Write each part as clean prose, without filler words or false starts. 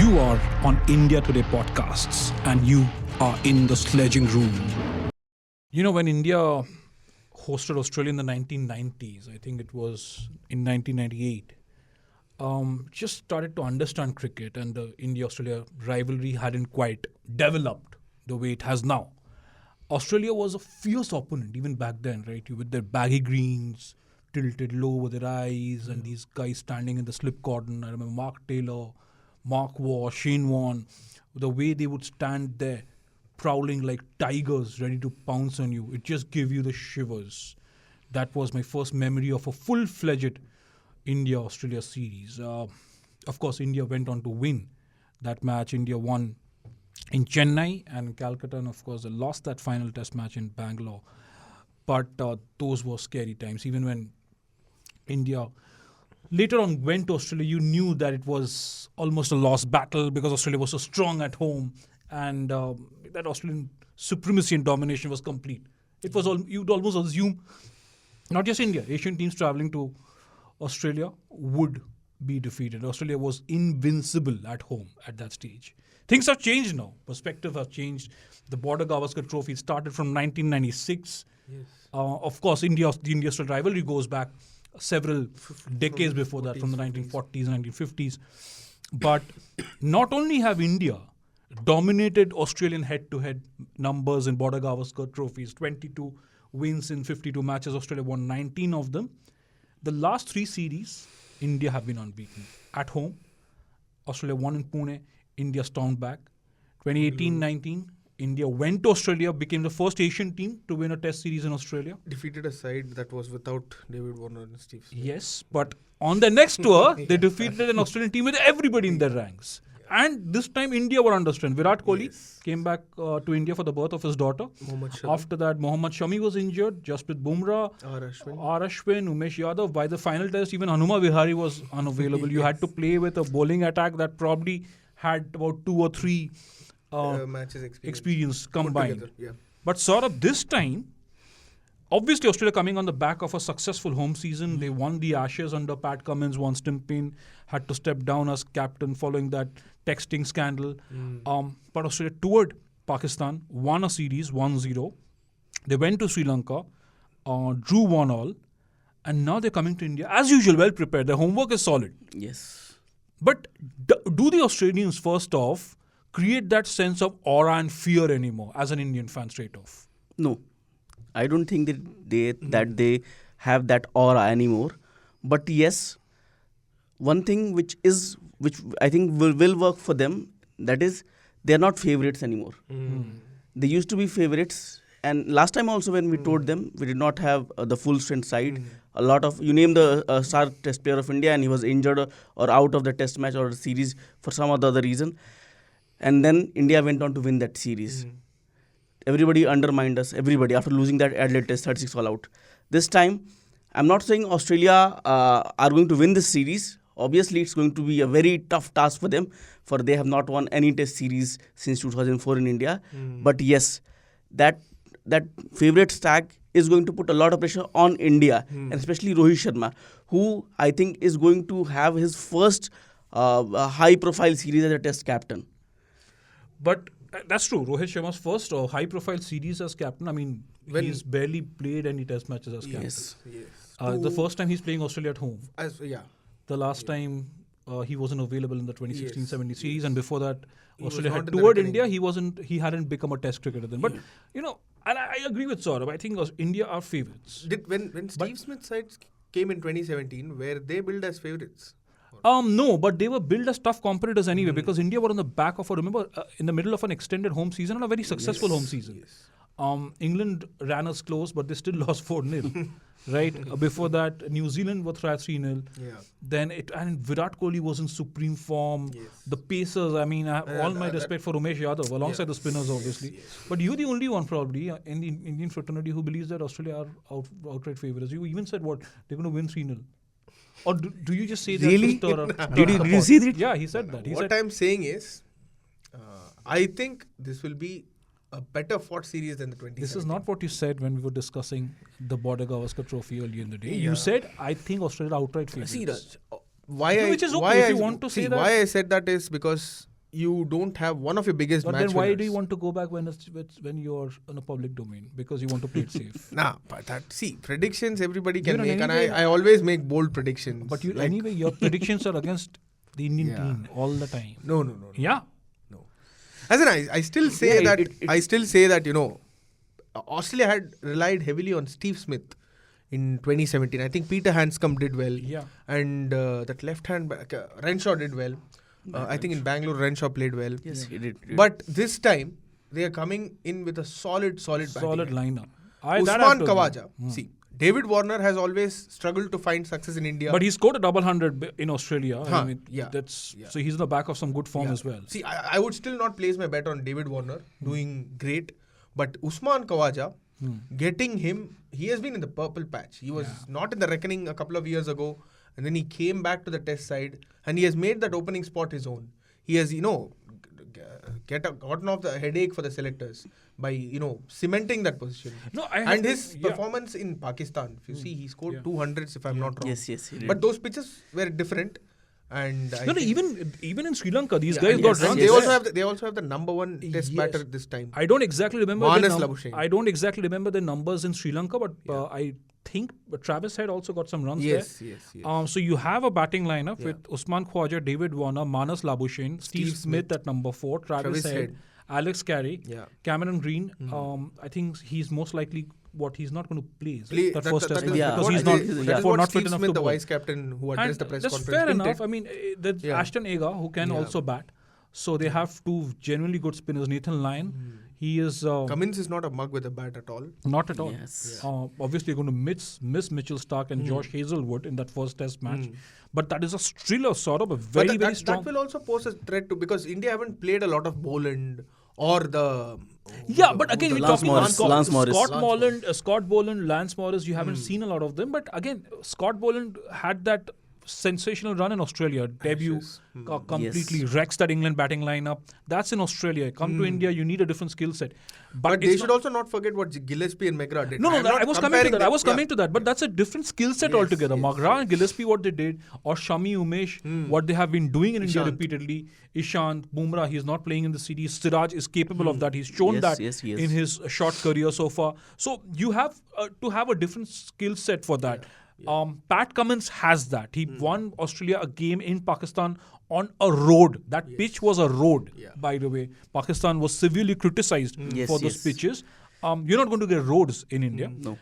You are on India Today podcasts and you are in the sledging room. You know, when India hosted Australia in the 1990s, I think it was in 1998, just started to understand cricket, and the India-Australia rivalry hadn't quite developed the way it has now. Australia was a fierce opponent even back then, right? With their baggy greens, tilted low over their eyes, and these guys standing in the slip cordon. I remember Mark Taylor, Mark Waugh, Shane Warne, the way they would stand there prowling like tigers ready to pounce on you. It just gave you the shivers. That was my first memory of a full-fledged India-Australia series. Of course, India went on to win that match. India won in Chennai and Calcutta, and of course, they lost that final test match in Bangalore. But those were scary times. Even when India later on went to Australia, you knew that it was almost a lost battle because Australia was so strong at home, and that Australian supremacy and domination was complete. It was you'd almost assume not just India, Asian teams traveling to Australia would be defeated. Australia was invincible at home at that stage. Things have changed now. Perspective has changed. The Border-Gavaskar Trophy started from 1996. Yes. Of course, the India-Australia rivalry goes back several decades before that, from the 1940s, 1950s. But not only have India dominated Australian head-to-head numbers in Border-Gavaskar trophies, 22 wins in 52 matches, Australia won 19 of them. The last three series, India have been unbeaten. At home, Australia won in Pune, India stormed back. 2018-19, India went to Australia, became the first Asian team to win a test series in Australia. Defeated a side that was without David Warner and Steve Smith. Yes, but on the next tour, they defeated an Australian team with everybody in their ranks. And this time, India were under strength. Virat Kohli came back to India for the birth of his daughter. After that, Mohammad Shami was injured. Jasprit Bumrah, R. Ashwin, Umesh Yadav. By the final test, even Hanuma Vihari was unavailable. You had to play with a bowling attack that probably had about 2 or 3 matches experience combined. Together, But sort of this time, obviously Australia coming on the back of a successful home season. They won the Ashes under Pat Cummins. Once Tim Paine had to step down as captain following that texting scandal. But Australia toured Pakistan, won a series 1-0. They went to Sri Lanka, drew 1-1. And now they're coming to India. As usual, well prepared. Their homework is solid. Yes. But do the Australians, first off, create that sense of aura and fear anymore as an Indian fan straight off? No. I don't think that they have that aura anymore. But yes, one thing which I think will work for them, that is, they're not favorites anymore. They used to be favorites, and last time also when we toured them, we did not have the full strength side. A lot of, you name the star test player of India and he was injured or out of the test match or the series for some other reason. And then India went on to win that series. Everybody undermined us, everybody, after losing that Adelaide test 36 all out. This time, I'm not saying Australia are going to win this series. Obviously, it's going to be a very tough task for them, for they have not won any test series since 2004 in India. But yes, that favourite tag is going to put a lot of pressure on India, and especially Rohit Sharma, who I think is going to have his first high-profile series as a test captain. But that's true. Rohit Sharma's first high-profile series as captain. I mean, he's barely played any test matches as captain. Yes. The first time he's playing Australia at home. The last time he wasn't available in the 2016-17 series, and before that, Australia had not in the toured reckoning. India. He hadn't become a test cricketer then. But and I agree with Saurabh. I think India are favourites. When Steve Smith's sides came in 2017, were they billed as favourites? No, but they were billed as tough competitors anyway, because India were on the back of in the middle of an extended home season and a very successful home season. England ran us close, but they still lost 4-0. Right? Before that, New Zealand were 3-0. Then and Virat Kohli was in supreme form. The pacers, I mean, I have all my respect for Umesh Yadav, alongside the spinners, obviously. But you're the only one probably in the Indian fraternity who believes that Australia are outright favourites. You even said what? They're going to win 3-0. Or do you just say that? Really? Did you see that? Yeah, he said that. What I'm saying is, I think this will be a better fought series than the 2017. This is not what you said when we were discussing the Border-Gavaskar Trophy earlier in the day. Yeah. You said, I think Australia outright favorites. See, Raj, why No, I which is okay why if I, you want to see, say that. why I said that is because you don't have one of your biggest But match then why winners. do you want to go back when you're in a public domain? Because you want to play it safe. Nah, but predictions everybody can You're make, and anyway- I always make bold predictions. But you Like, anyway, your predictions are against the Indian Yeah. team all the time. No. Yeah. As in, I still say Yeah, that I still say that Australia had relied heavily on Steve Smith in 2017. I think Peter Hanscom did well, Yeah. and that left hand back Renshaw did well. I think in Bangalore Renshaw played well. Yes, he did. But this time they are coming in with a solid batting Solid line. lineup. that I have Usman to agree. Khawaja. See, David Warner has always struggled to find success in India. But he scored a double 100 in Australia. Huh, yeah. So he's in the back of some good form Yeah. as well. See, I would still not place my bet on David Warner doing great, but Usman Khawaja, getting him, he has been in the purple patch. He was not in the reckoning a couple of years ago, and then he came back to the test side, and he has made that opening spot his own. He has, gotten off the headache for the selectors by, cementing that position. No, I have And to- his yeah. performance in Pakistan, if you see, he scored Yeah. 200s if I'm not wrong. Yes, he did. But those pitches were different. And I No, think- even in Sri Lanka, these Yeah, guys and got yes, runs. and they also have the number one test Yes. batter this time. I don't exactly remember. Manas the Labuschagne. I don't exactly remember the numbers in Sri Lanka, but I think Travis Head also got some runs Yes. there. So you have a batting lineup Yeah. with Usman Khawaja, David Warner, Manas Labuschagne, Steve Smith at number 4, Travis Head, Alex Carey, Yeah. Cameron Green. I think he's most likely he's not going to play. That That- first that test is match Yeah. because what he's they- not, that is therefore what not fit Steve enough Smith, to the bowl. vice captain who addressed the press That's conference. fair hinted. enough. I mean, there's Yeah. Ashton Agar who can Yeah. also bat. So they have two genuinely good spinners. Nathan Lyon, he is Cummins is not a mug with a bat at all. not at all. Yes. Obviously, going to miss Mitchell Stark and Josh Hazelwood in that first test match. But that is still a sort of a very, But very strong. that will also pose a threat to, because India haven't played a lot of Boland or the. Yeah, but again, we're Lance talking Morris, Scott, Lance Morris. Scott Lance Boland, Scott Boland, Lance Morris. You haven't seen a lot of them, but again, Scott Boland had that sensational run in Australia. Debut completely wrecks that England batting lineup. That's in Australia. Come to India, you need a different skill set. But they it's should not- also not forget what Gillespie and McGrath did. No, I'm no, not I was coming to comparing that. them. I was coming to that. But that's a different skill set Yes, altogether. yes, McGrath and Gillespie, what they did, or Shami Umesh, what they have been doing in India Ishant. repeatedly. Ishant, Bumrah, he's not playing in the series. Siraj is capable of that. He's shown Yes, that yes, he is. in his short career so far. So you have to have a different skill set for that. Pat Cummins has that. He won Australia a game in Pakistan on a road. That pitch was a road, by the way. Pakistan was severely criticized Yes, for those yes. pitches. You're not going to get roads in India. No.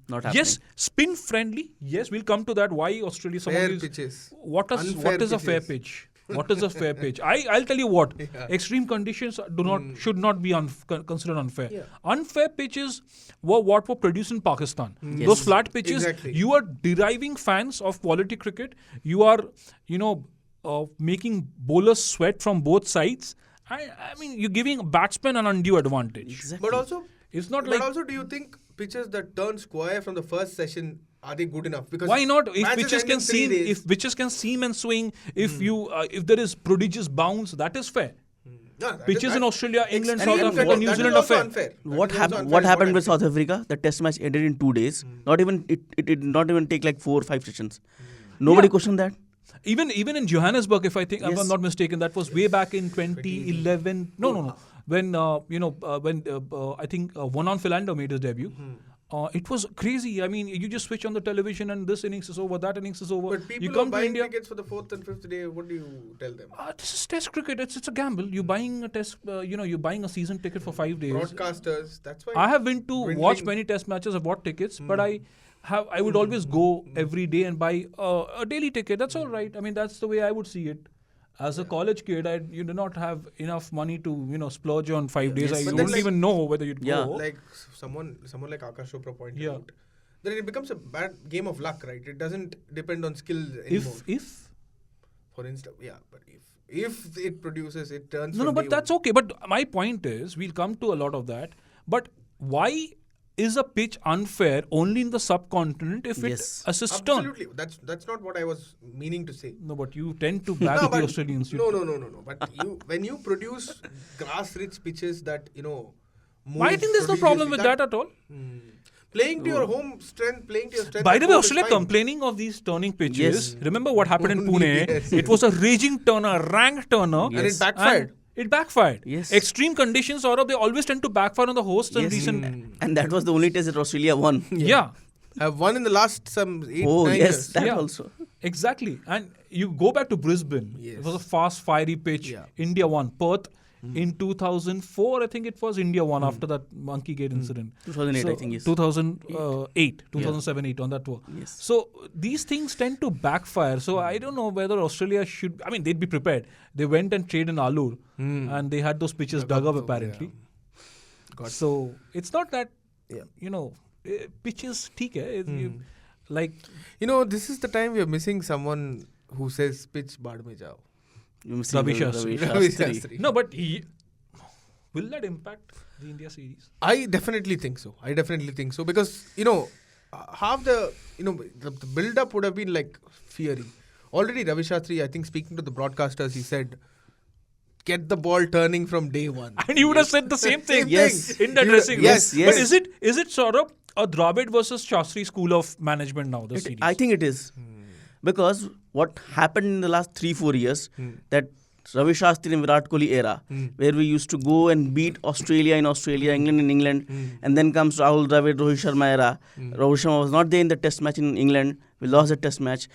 Not Yes, happening. spin friendly. Yes, we'll come to that. Why Australia? Some Fair of these, pitches. What Unfair is a fair pitches. pitch? What is a fair pitch? I'll tell you what. Extreme conditions should not be considered unfair. Yeah. Unfair pitches were what were produced in Pakistan. Yes. Those flat pitches. Exactly. You are deriving fans of quality cricket. You are making bowlers sweat from both sides. I mean, you're giving batsmen an undue advantage. Exactly. But also, It's not but like also, do you think pitches that turn square from the first session, are they good enough? Because why not? If matches pitches end can in 3 seam, days. if pitches can seam and swing, if there is prodigious bounce, that is fair. No, that Pitches is- in Australia, England, and South even Africa, that New is Zealand are also fair. unfair. That What is also happened? unfair What is happened I'm with saying. South Africa? The test match ended in 2 days. Not even it did not even take like 4 or 5 sessions. Nobody Yeah. questioned that. Even in Johannesburg, if if I'm Yes. not mistaken, that was way back in 2011. No. When I think Vernon Philander made his debut. It was crazy. I mean, you just switch on the television and this innings is over, that innings is over. But people you are come to buying India. tickets for the 4th and 5th day. What do you tell them? This is Test cricket. It's a gamble. You're buying a test. You're buying a season ticket for 5 days. Broadcasters. That's why. I have been to dwindling. watch many test matches. I've bought tickets, but I would always go every day and buy a daily ticket. That's all right. I mean, that's the way I would see it. As a college kid, you do not have enough money to splurge on 5 days. Yes. I But don't then, even know whether you'd Yeah. go. Like someone like Akash Chopra pointed Yeah. out, then it becomes a bad game of luck, right? It doesn't depend on skill anymore. if For instance, yeah, but if it produces, it turns. no, from but day that's one. okay. But my point is, we'll come to a lot of that. But why is a pitch unfair only in the subcontinent if Yes. it assists turn? Absolutely, that's not what I was meaning to say. No, but you tend to back No, the but- Australians. No. But when you produce grass-rich pitches that I think there's no problem with that at all. Playing to your home strength, playing to your strength. By the at way, home is Australia fine. complaining of these turning pitches. Yes. Remember what happened in Pune? Yes, It was a raging turner, ranked turner. And it backfired. And it backfired. Yes. Extreme conditions, Saurabh, they always tend to backfire on the hosts in Yes. recent. And that was the only test that Australia won. Yeah. Have won in the last some 8, Oh, 9 yes, years. that Yeah. also. Exactly. And you go back to Brisbane. Yes. It was a fast, fiery pitch. Yeah. India won. Perth in 2004, I think it was India won after that Monkey Gate incident. 2008, I think, yes. 2008, 2007-8 on that tour. Yes. So these things tend to backfire. So I don't know whether Australia should. I mean, they'd be prepared. They went and traded in Alur, and they had those pitches dug up apparently. Got So it's not that Yeah. pitches. ठीक है. Like This is the time we are missing someone who says pitch baad mein jao. You must see Ravi the- Shastri. Ravi Shastri. Shastri. no, but will that impact the India series? I definitely think so. Because half the the build up would have been like fiery. Already Ravi Shastri, I think, speaking to the broadcasters, he said, "Get the ball turning from day one." And you would have said the same thing. Yes. In the You- dressing room. yes, yes. But is it sort of a Dravid versus Shastri school of management now? The series. I think it is. Because what happened in the last 3-4 years, that Ravi Shastri and Virat Kohli era, where we used to go and beat Australia in Australia, England in England, and then comes Rahul Dravid, Rohit Sharma era. Rohit Sharma was not there in the test match in England. We lost the test match.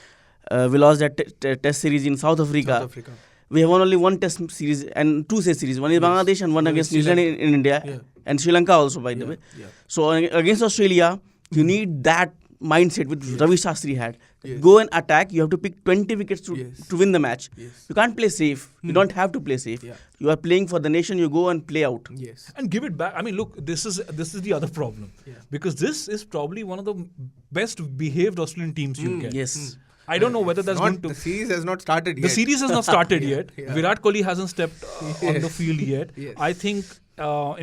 We lost that test series in South Africa. South Africa. We have won only one test series and 2 test series. One is Bangladesh and one against New Zealand in India. Yeah. And Sri Lanka also, by the way. Yeah. So against Australia, you need that mindset which Ravi Shastri had. Yes. Go and attack. You have to pick 20 wickets to Yes. win the match. Yes. You can't play safe. You don't have to play safe. Yeah. You are playing for the nation. You go and play out. Yes. and give it back. I mean, look, this is the other problem. Because this is probably one of the best behaved Australian teams you get. Yes. I don't know whether that's going to. The series has not started yet. The series has not started yet. Yeah. Virat Kohli hasn't stepped on the field yet. Yes. I think,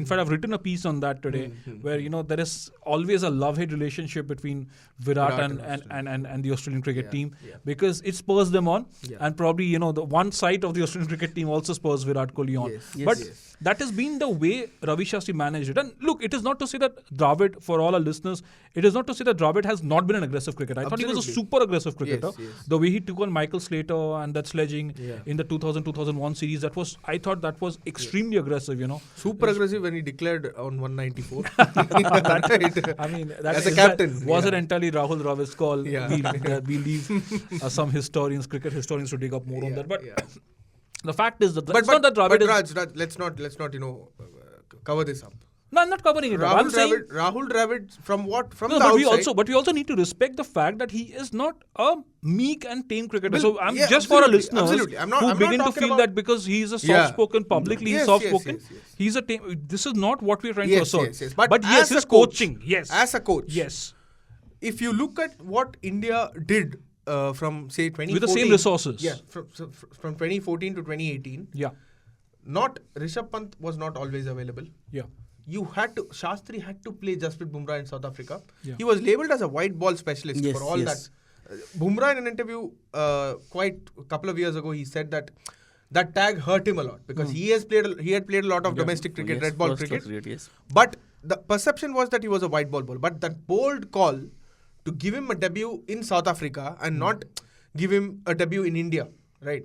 in fact, I've written a piece on that today, where there is always a love-hate relationship between Virat and the Australian cricket team, because it spurs them on, and probably the one side of the Australian cricket team also spurs Virat Kohli on. Yes. But Yes. that has been the way Ravi Shastri managed it. And look, it is not to say that Dravid, for all our listeners, it is not to say that Dravid has not been an aggressive cricketer. I thought he was a Absolutely. super aggressive cricketer. Yes. The way he took on Michael Slater and that Sledging Yeah. in the 2000-2001 series, I thought that was extremely aggressive, Super aggressive when he declared on 194. I mean, that As a is captain, was yeah. it entirely Rahul Dravid's call? Yeah. We leave some cricket historians to dig up more on that. But Yeah. the fact is that But it's not that Dravid is. Raj, let's not cover this up. No, I'm not covering it. I'm saying, Rahul Dravid from the but outside. we also need to respect the fact that he is not a meek and tame cricketer. Well, so I'm yeah, just for our absolutely, listeners absolutely. I'm not who begin to talking feel about- that because he's a Yeah. soft-spoken publicly, Yes, he's soft-spoken. yes. He's a tame. This is not what we're trying to Yes, assert. yes. But as yes, a his coach, coaching. Yes. As a coach. Yes. If you look at what India did from say 2014. With the same resources. Yeah. From 2014 to 2018. Yeah. Not Rishabh Pant was not always available. Yeah. Shastri had to play Jasprit Bumrah in South Africa. Yeah. He was labelled as a white ball specialist Yes, for all yes. that. Bumrah in an interview quite a couple of years ago, he said that tag hurt him a lot because he had played a lot of domestic cricket, Yes, red ball first class cricket. yes. But the perception was that he was a white ball bowler. But that bold call to give him a debut in South Africa and not give him a debut in India, right?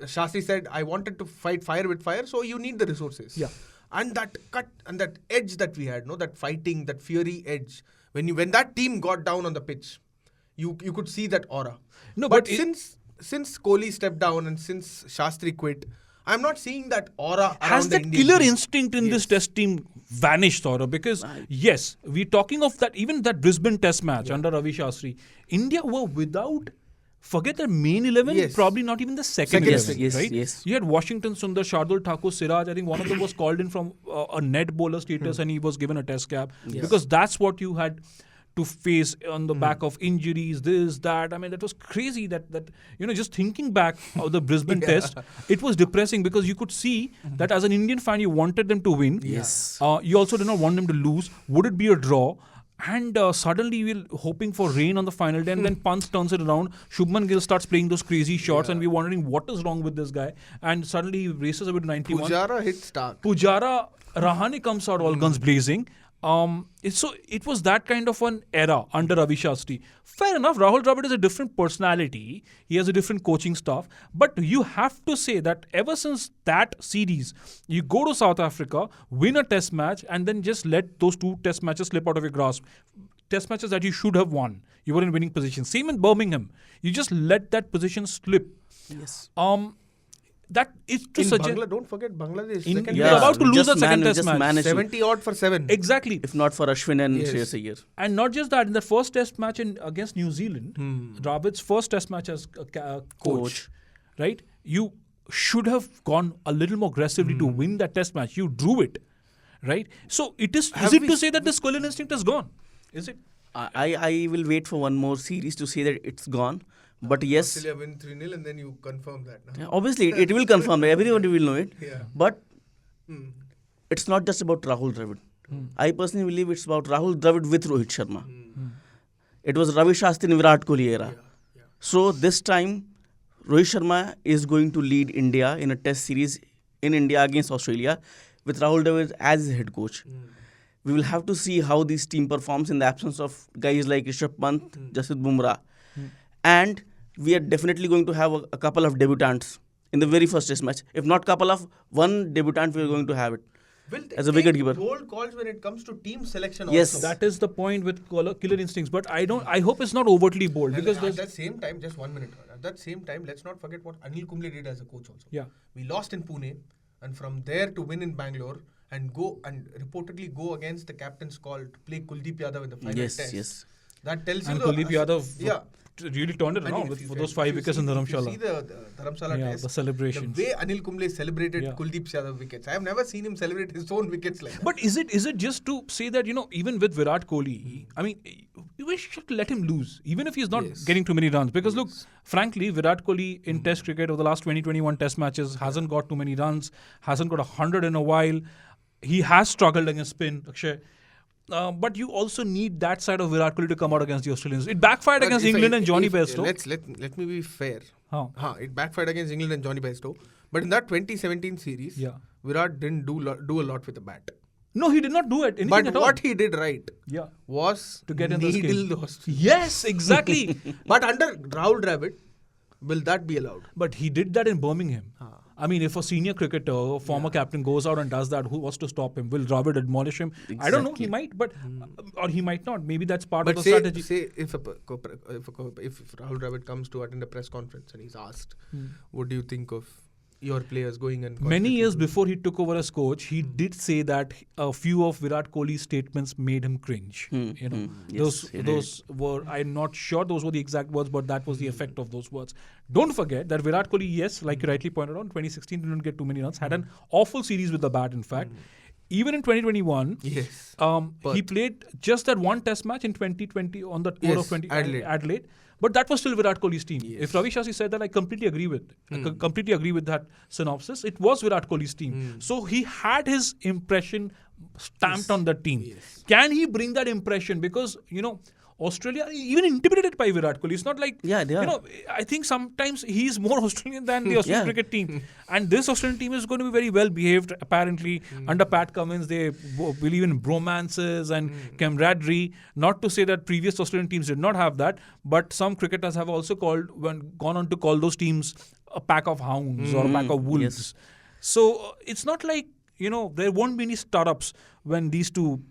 Shastri said, I wanted to fight fire with fire, so you need the resources. Yeah. And that cut and that edge that we had, that fighting, that fury edge, when that team got down on the pitch, you could see that aura. No, but but since Kohli stepped down and since Shastri quit, I'm not seeing that aura has around the that Indian killer team. instinct in this Yes. test team vanished, Saurabh? Because yes, we're talking of that, even that Brisbane test match under Ravi Shastri, India were without, forget the main 11, Yes. probably not even the second Second 11, yes, right? yes. You had Washington Sundar, Shardul Thakur, Siraj. I think one of them was called in from a net bowler status and he was given a test cap because that's what you had to face on the back of injuries, this, that. I mean, that was crazy that just thinking back of the Brisbane test, it was depressing because you could see that as an Indian fan, you wanted them to win. Yes. You also did not want them to lose. Would it be a draw? And suddenly we're hoping for rain on the final day and then Pant turns it around. Shubman Gill starts playing those crazy shots and we're wondering what is wrong with this guy. And suddenly he races away to 91. Pujara hit Stark. Pujara, Rahane comes out all guns blazing. It was that kind of an era under Ravi Shastri. Fair enough, Rahul Dravid is a different personality. He has a different coaching staff. But you have to say that ever since that series, you go to South Africa, win a test match, and then just let those 2 test matches slip out of your grasp. Test matches that you should have won. You were in winning position. Same in Birmingham. You just let that position slip. Yes. That is to In suggest... Bangladesh, don't forget Bangladesh. In- second you're Yeah, about to we lose just the second we test just match. managed to- 70 odd for 7. Exactly. If not for Ashwin and Yes. Shreyas Iyer. And not just that, in the first test match against New Zealand, Dravid's first test match as a coach, right? You should have gone a little more aggressively to win that test match. You drew it, right? So is it to say that the squirrel instinct is gone? Is it? I will wait for one more series to say that it's gone. But yes, Australia win 3-0 and then you confirm that. No? yeah, obviously it will confirm. Everyone will know it. Yeah. But it's not just about Rahul Dravid. I personally believe it's about Rahul Dravid with Rohit Sharma. It was Ravi Shastri and Virat Kohli era. Yeah. So this time, Rohit Sharma is going to lead India in a test series in India against Australia with Rahul Dravid as his head coach. We will have to see how this team performs in the absence of guys like Rishabh Pant, Jasprit Bumrah. And we are definitely going to have a couple of debutants in the very first test match. If not couple of, one debutant we are going to have it. Will As a wicketkeeper. bold calls when it comes to team selection Yes. also. That is the point with killer instincts. But I hope it's not overtly bold And because at there's... that same time, just 1 minute. At that same time, let's not forget what Anil Kumble did as a coach also. Yeah. We lost in Pune, and from there to win in Bangalore and reportedly go against the captain's call to play Kuldeep Yadav in the final Yes, test. yes. That tells And you Kuldeep Yadav yeah. really turned it I mean, around if you- with those if 5 you wickets see- in If you Dharamshala. see the Dharamshala Yeah, test, the celebrations. the way Anil Kumble celebrated Yeah. Kuldeep Yadav wickets, I have never seen him celebrate his own wickets like that. But is it just to say that, even with Virat Kohli, I mean, we should let him lose, even if he's not Yes. getting too many runs. Because look, frankly, Virat Kohli in Test cricket over the last 20-21 Test matches hasn't got too many runs, hasn't got 100 in a while. He has struggled against spin, Akshay. But you also need that side of Virat Kohli to come out against the Australians. It backfired But against if England I- and Johnny if- Bairstow. Let me be fair. How? It backfired against England and Johnny Bairstow. But in that 2017 series, Yeah. Virat didn't do a lot with the bat. No, he did not do it. Anything But at all. what he did right Yeah. was To get in the needle skin. the Australians. Yes, exactly. But under Rahul Dravid, will that be allowed? But he did that in Birmingham. I mean, if a senior cricketer, a former captain goes out and does that, who was to stop him? Will Dravid demolish him? I don't know. He might, but or he might not. Maybe that's part of But the strategy. say if Rahul Dravid comes to attend a press conference and he's asked, what do you think of your players going and Many years constituting- before he took over as coach, he did say that a few of Virat Kohli's statements made him cringe. Yes, he Those were, I'm not sure those were the exact words, but that was the effect of those words. Don't forget that Virat Kohli, yes, like you rightly pointed out, in 2016 didn't get too many runs, had an awful series with the bat, in fact. Even in 2021, Yes. he played just that one test match in 2020 on the tour Yes, of 20 Adelaide. Adelaide. But that was still Virat Kohli's team. Yes. If Ravi Shastri said that, I completely agree with. I completely agree with that synopsis. It was Virat Kohli's team. So he had his impression stamped on the team. Yes. Can he bring that impression? Because, Australia even intimidated by Virat Kohli. It's not like, Yeah, they are. I think sometimes he's more Australian than the Australian Yeah. cricket team. And this Australian team is going to be very well behaved, apparently. Under Pat Cummins, they believe in bromances and camaraderie. Not to say that previous Australian teams did not have that, but some cricketers have also gone on to call those teams a pack of hounds or a pack of wolves. Yes. So it's not like, there won't be any startups when these two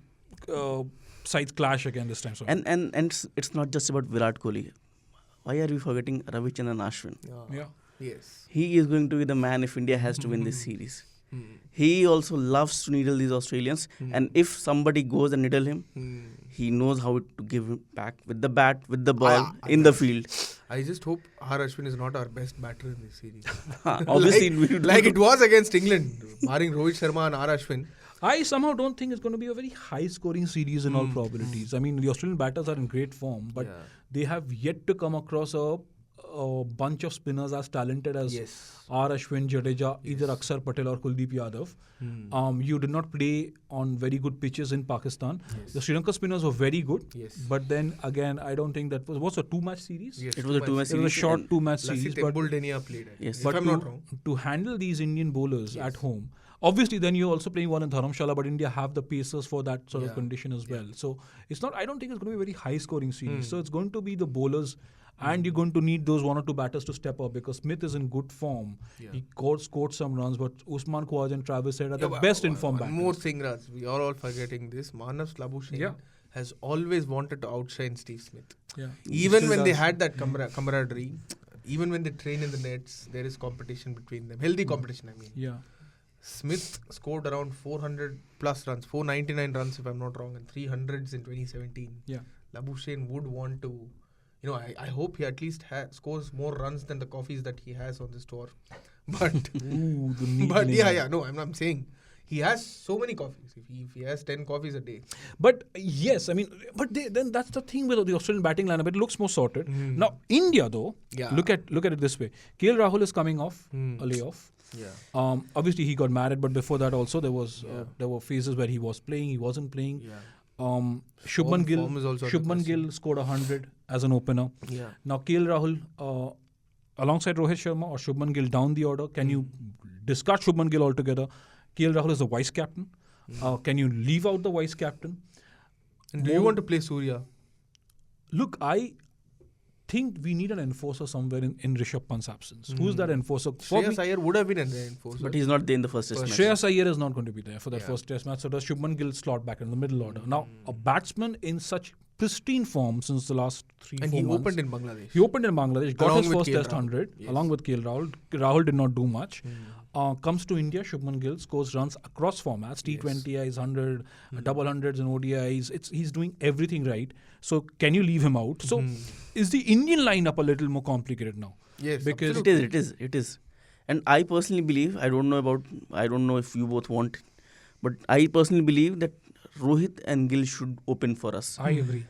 sides clash again this time. So. And it's not just about Virat Kohli. Why are we forgetting Ravichandran Ashwin? Yeah. Yes. He is going to be the man if India has to win this series. He also loves to needle these Australians. And if somebody goes and needle him, he knows how to give him back with the bat, with the ball, in the field. I just hope R. Ashwin is not our best batter in this series. Obviously, we would like it was against England, barring Rohit Sharma and R. Ashwin. I somehow don't think it's going to be a very high-scoring series in all probabilities. I mean, the Australian batters are in great form, but they have yet to come across a a bunch of spinners as talented as R. Ashwin, Jadeja, either Akshar Patel or Kuldeep Yadav. You did not play on very good pitches in Pakistan. The Sri Lanka spinners were very good. But then again, I don't think that was a 2-match series. It was a 2-match series. It was a short 2-match series. But Buldenia played. Yes. But if I'm not wrong. to handle these Indian bowlers at home, obviously then you're also playing one in Dharamshala, but India have the pacers for that sort of condition as well. So it's not, I don't think it's going to be a very high scoring series. So it's going to be the bowlers and you're going to need those 1 or 2 batters to step up because Smith is in good form. He scored some runs, but Usman Khawaja and Travis Head are the best informed batters. One more thing, Raj, we are all forgetting this. Manav Labuschagne has always wanted to outshine Steve Smith. Even when they had that camaraderie, even when they train in the nets, there is competition between them. Healthy competition, I mean. Smith scored around 400 plus runs, 499 runs if I'm not wrong, and 300s in 2017. Labuschagne would want to, I hope he at least scores more runs than the coffees that he has on this tour. But, I'm saying he has so many coffees. If he has 10 coffees a day. But yes, I mean, then that's the thing with the Australian batting lineup. It looks more sorted. Now, India though, look at it this way. KL Rahul is coming off a layoff. Obviously he got married, but before that also there were phases where he was playing, he wasn't playing. Shubman Gill scored 100 as an opener. Now KL Rahul alongside Rohit Sharma or Shubman Gill down the order. Can you discard Shubman Gill altogether? KL Rahul is the vice captain. Can you leave out the vice captain? And do you want to play Surya? Look, I think we need an enforcer somewhere in Rishabh Pant's absence. Who's that enforcer? Shreyas Iyer would have been an enforcer. But he's not there in the first test match. Shreyas Iyer is not going to be there for that first test match. So does Shubman Gill slot back in the middle order? Now, a batsman in such pristine form since the last 3-4 months. And he opened in Bangladesh. Got along his first test Rahul. 100 along with KL Rahul. Rahul did not do much. Comes to India, Shubman Gill scores runs across formats, T20Is, 100, double hundreds and ODIs. He's doing everything right. So can you leave him out? So is the Indian lineup a little more complicated now? Yes, because it is. And I personally believe, I don't know if you both want, but I personally believe that Rohit and Gill should open for us. I agree.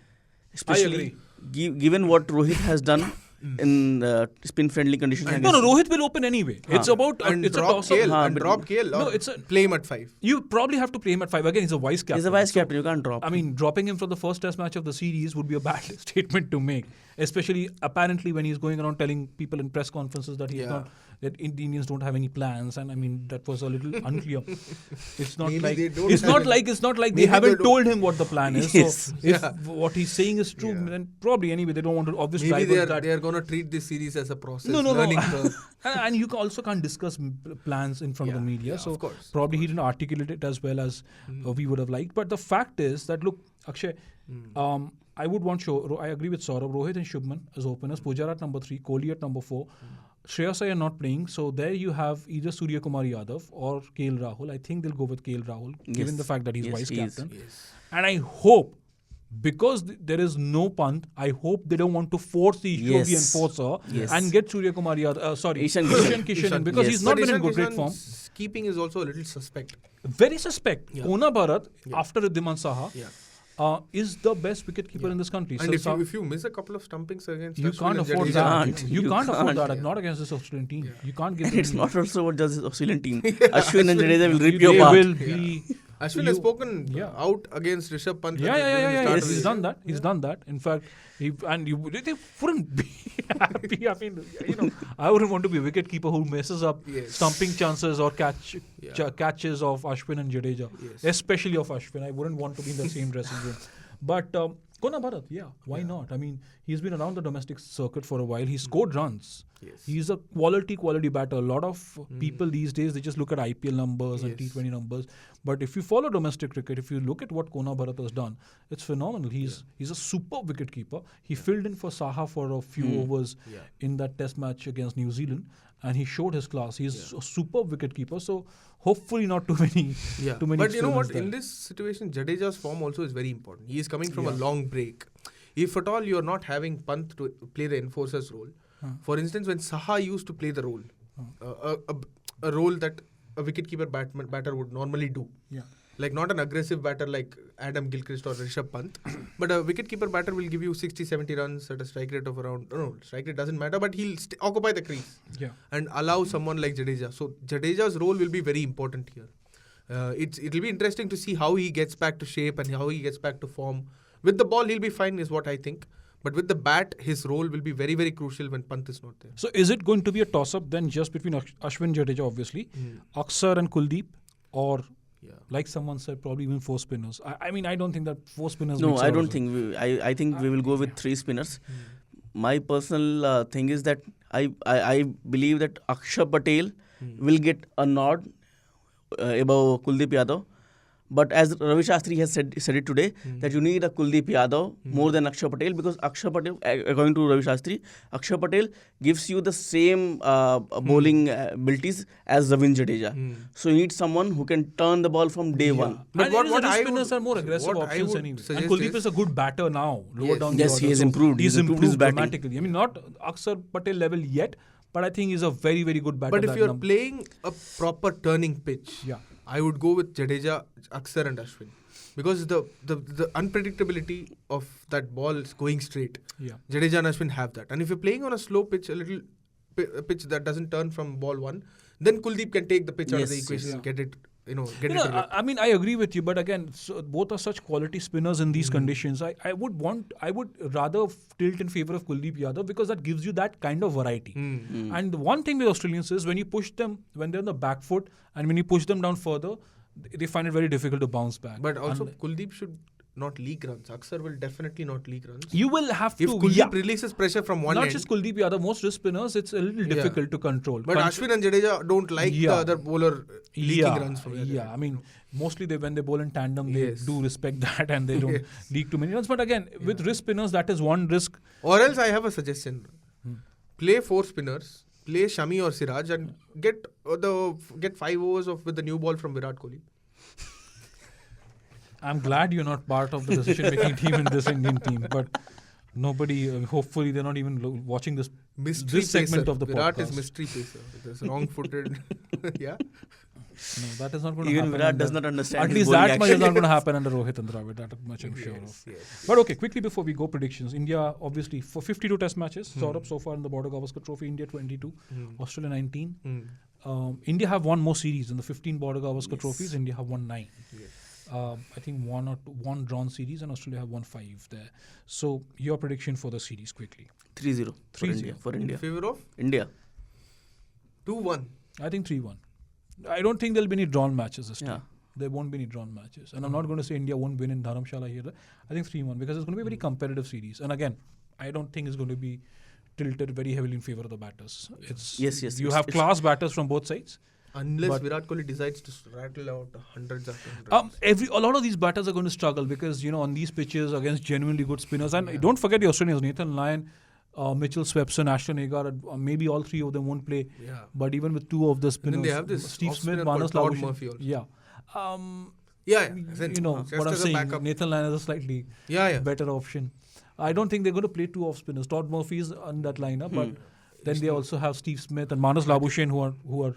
Especially given what Rohit has done in spin-friendly conditions. No, Rohit will open anyway. It's about and it's drop a toss-up. KL and drop KL. No, it's a play him at 5. You probably have to play him at 5. Again, he's a vice captain. He's a vice captain. You can't drop. I mean, dropping him for the first test match of the series would be a bad statement to make. Especially apparently when he's going around telling people in press conferences that he's not, that Indians don't have any plans, and I mean that was a little unclear. It's not like they haven't told him what the plan is. Yes. So if what he's saying is true, then probably anyway they don't want to obviously. Maybe they are going to treat this series as a process. No. Learning curve. And you also can't discuss plans in front of the media. So probably he didn't articulate it as well as we would have liked. But the fact is that look, Akshay, I would want I agree with Saurabh, Rohit and Shubman as openers, Pujara at number 3, Kohli at number 4. Shreyas Iyer not playing, so there you have either Surya Kumar Yadav or KL Rahul. I think they'll go with KL Rahul, given the fact that he's vice captain. And I hope, because there is no Pant, I hope they don't want to force the Ethiopian enforcer and get Surya Kumar Yadav, Ishan Kishan, because he's not been in great form. Keeping is also a little suspect. Very suspect. Ona Bharat, after Riddhiman Saha, is the best wicketkeeper in this country. And if you miss a couple of stumpings against you can't afford that. You can't afford that. Not against this Australian team. You can't give. And it's not also what does this Australian team. Ashwin and Jadeja will rip your apart. Ashwin has spoken out against Rishabh Pant. Yes, he's done that. He's done that. In fact, they wouldn't be happy. I mean, I wouldn't want to be a wicketkeeper who messes up stumping chances or catches of Ashwin and Jadeja, especially of Ashwin. I wouldn't want to be in the same dressing room. But Kona Bharat, why not? I mean, he's been around the domestic circuit for a while. He scored runs. He's a quality batter. A lot of people these days, they just look at IPL numbers and T20 numbers. But if you follow domestic cricket, if you look at what Kona Bharat has done, it's phenomenal. He's a superb wicketkeeper. He filled in for Saha for a few overs in that test match against New Zealand. And he showed his class. He's a superb wicketkeeper. So hopefully not too many. But you know what? In this situation, Jadeja's form also is very important. He is coming from a long break. If at all you are not having Pant to play the enforcer's role, for instance, when Saha used to play the role, a role that a wicketkeeper batter would normally do. Like not an aggressive batter like Adam Gilchrist or Rishabh Pant, but a wicket-keeper batter will give you 60-70 runs at a strike rate of around. No, strike rate doesn't matter, but he'll occupy the crease and allow someone like Jadeja. So Jadeja's role will be very important here. It'll be interesting to see how he gets back to shape and how he gets back to form. With the ball, he'll be fine, is what I think. But with the bat, his role will be very, very crucial when Pant is not there. So is it going to be a toss-up then just between Ashwin Jadeja, obviously, Akshar and Kuldeep, or like someone said, probably even 4 spinners? I mean, I don't think that 4 spinners... No, I don't think. I think we will go with 3 spinners. My personal thing is that I believe that Akshar Patel will get a nod above Kuldeep Yadav. But as Ravi Shastri has said it today, that you need a Kuldeep Yadav more than Akshar Patel, because Akshar Patel, according to Ravi Shastri, Akshar Patel gives you the same bowling abilities as Ravindra Jadeja. So you need someone who can turn the ball from day one. But what spinners are more aggressive options anyway. And Kuldeep is a good batter now, lower down the order. Yes, he has improved. He's improved his batting dramatically. I mean, not Akshar Patel level yet, but I think he's a very, very good batter. But if you're playing a proper turning pitch, I would go with Jadeja, Akshar and Ashwin. Because the unpredictability of that ball is going straight. Jadeja and Ashwin have that. And if you're playing on a slow pitch, a little pitch that doesn't turn from ball 1, then Kuldeep can take the pitch out of the equation and get it. I mean, I agree with you, but again, both are such quality spinners in these conditions. I would rather tilt in favor of Kuldeep Yadav, because that gives you that kind of variety. And the one thing with Australians is when you push them, when they're on the back foot, and when you push them down further, they find it very difficult to bounce back. But also, Kuldeep should not leak runs. Akshar will definitely not leak runs. You will have to. If Kuldeep releases pressure from one end. Not just Kuldeep Yadav, most wrist spinners, it's a little difficult to control. But Ashwin and Jadeja don't like the other bowler leaking runs from there. I mean, mostly when they bowl in tandem, they do respect that and they don't leak too many runs. But again, with wrist spinners, that is one risk. Or else I have a suggestion. Play 4 spinners, play Shami or Siraj, and get 5 overs with the new ball from Virat Kohli. I'm glad you're not part of the decision-making team in this Indian team, but nobody, hopefully they're not even watching this segment of the Virat podcast. Virat is mystery pacer. It's wrong-footed. No, that is not going to happen. Even Virat does not understand. At least that much is not going to happen under Rohit and Dravid. That much I'm sure of. But okay, quickly before we go, predictions. India, obviously, for 52 test matches, Saurabh, so far in the Border-Gavaskar Trophy, India 22, Australia 19. India have won more series. In the 15 Border-Gavaskar Trophies, India have won 9. I think one drawn series, and Australia have won 5 there. So your prediction for the series quickly? 3-0 for India. In favor of? India. 2-1. I think 3-1. I don't think there'll be any drawn matches this time. There won't be any drawn matches. And I'm not going to say India won't win in Dharamshala here. I think 3-1, because it's going to be a very competitive series. And again, I don't think it's going to be tilted very heavily in favor of the batters. You have class batters from both sides. Unless Virat Kohli decides to rattle out hundreds after hundreds. A lot of these batters are going to struggle because, on these pitches against genuinely good spinners. And don't forget the Australians, Nathan Lyon, Mitchell Swepson, Ashton Agar, maybe all 3 of them won't play. But even with 2 of the spinners, and then they have this Steve Smith, Manas Labuschagne. What I'm saying, backup. Nathan Lyon is a slightly better option. I don't think they're going to play 2 off spinners. Todd Murphy is on that lineup, but then they also have Steve Smith and Manas Labuschagne who are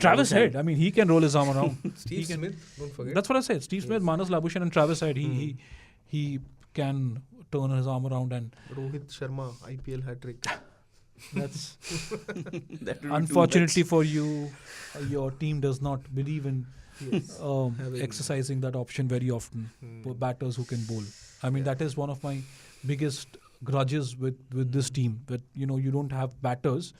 Travis Head. I mean, he can roll his arm around. Steve Smith, don't forget. That's what I said. Steve Smith, Manas Labuschagne and Travis Head. He can turn his arm around and Rohit Sharma, IPL hat-trick. That's unfortunately for you, your team does not believe in exercising that option very often for batters who can bowl. I mean, that is one of my biggest grudges with this team, that you don't have batters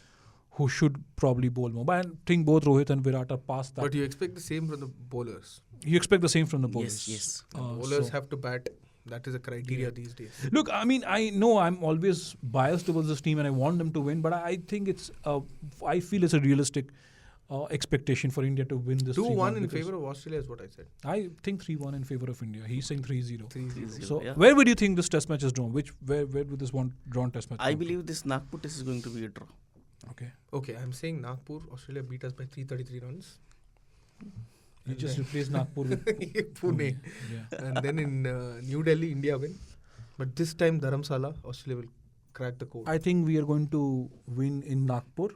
who should probably bowl more. But I think both Rohit and Virat are past that. But you expect the same from the bowlers. You expect the same from the bowlers. Yes. Bowlers have to bat. That is a criteria these days. Look, I mean, I know I'm always biased towards this team and I want them to win, but I think I feel it's a realistic expectation for India to win this 2-1 in favor of Australia is what I said. I think 3-1 in favor of India. He's saying 3-0. 3-0. So where would you think this test match is drawn? Where would this one drawn test match? I believe this Nagpur test is going to be a draw. Okay, I'm saying Nagpur, Australia beat us by 333 runs. You just replace Nagpur with Pune. And then in New Delhi, India win. But this time Dharamsala, Australia will crack the code. I think we are going to win in Nagpur,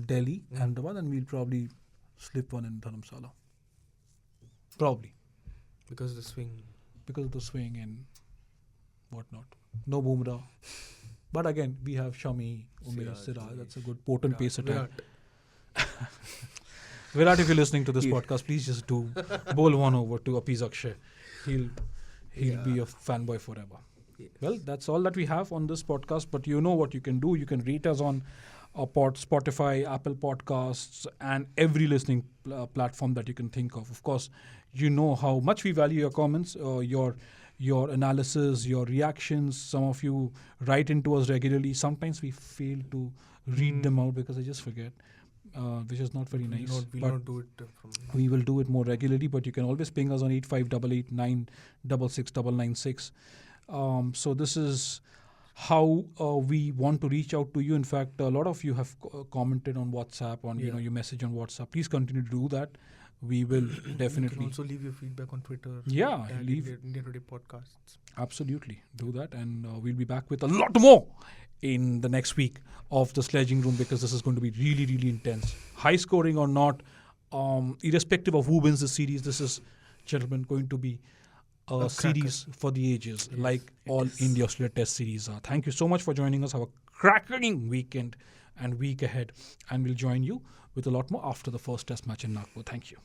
Delhi, Ahmedabad, and we'll probably slip one in Dharamsala. Probably. Because of the swing. because of the swing and whatnot. No Bumrah. But again, we have Shami, Umesh, Siraj. That's a good potent pace attack. Virat, if you're listening to this podcast, please just do bowl one over to appease Akshay. He'll be a fanboy forever. Yes. Well, that's all that we have on this podcast. But you know what you can do. You can rate us on Spotify, Apple Podcasts, and every listening platform that you can think of. Of course, you know how much we value your comments, your analysis, your reactions. Some of you write into us regularly. Sometimes we fail to read them out because I just forget, which is not very nice. We'll not do it from... We will do it more regularly, but you can always ping us on 8588 966 996. So this is how we want to reach out to you. In fact, a lot of you have commented on WhatsApp, you message on WhatsApp. Please continue to do that. We will definitely. You can also leave your feedback on Twitter. Yeah, India Today podcasts. Absolutely, do that, and we'll be back with a lot more in the next week of the Sledging Room, because this is going to be really, really intense. High scoring or not, irrespective of who wins the series, this is, gentlemen, going to be a series for the ages, Yes, like all India-Australia Test series are. Thank you so much for joining us. Have a cracking weekend and week ahead, and we'll join you with a lot more after the first Test match in Nagpur. Thank you.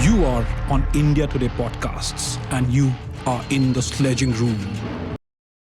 You are on India Today podcasts, and you are in the Sledging Room.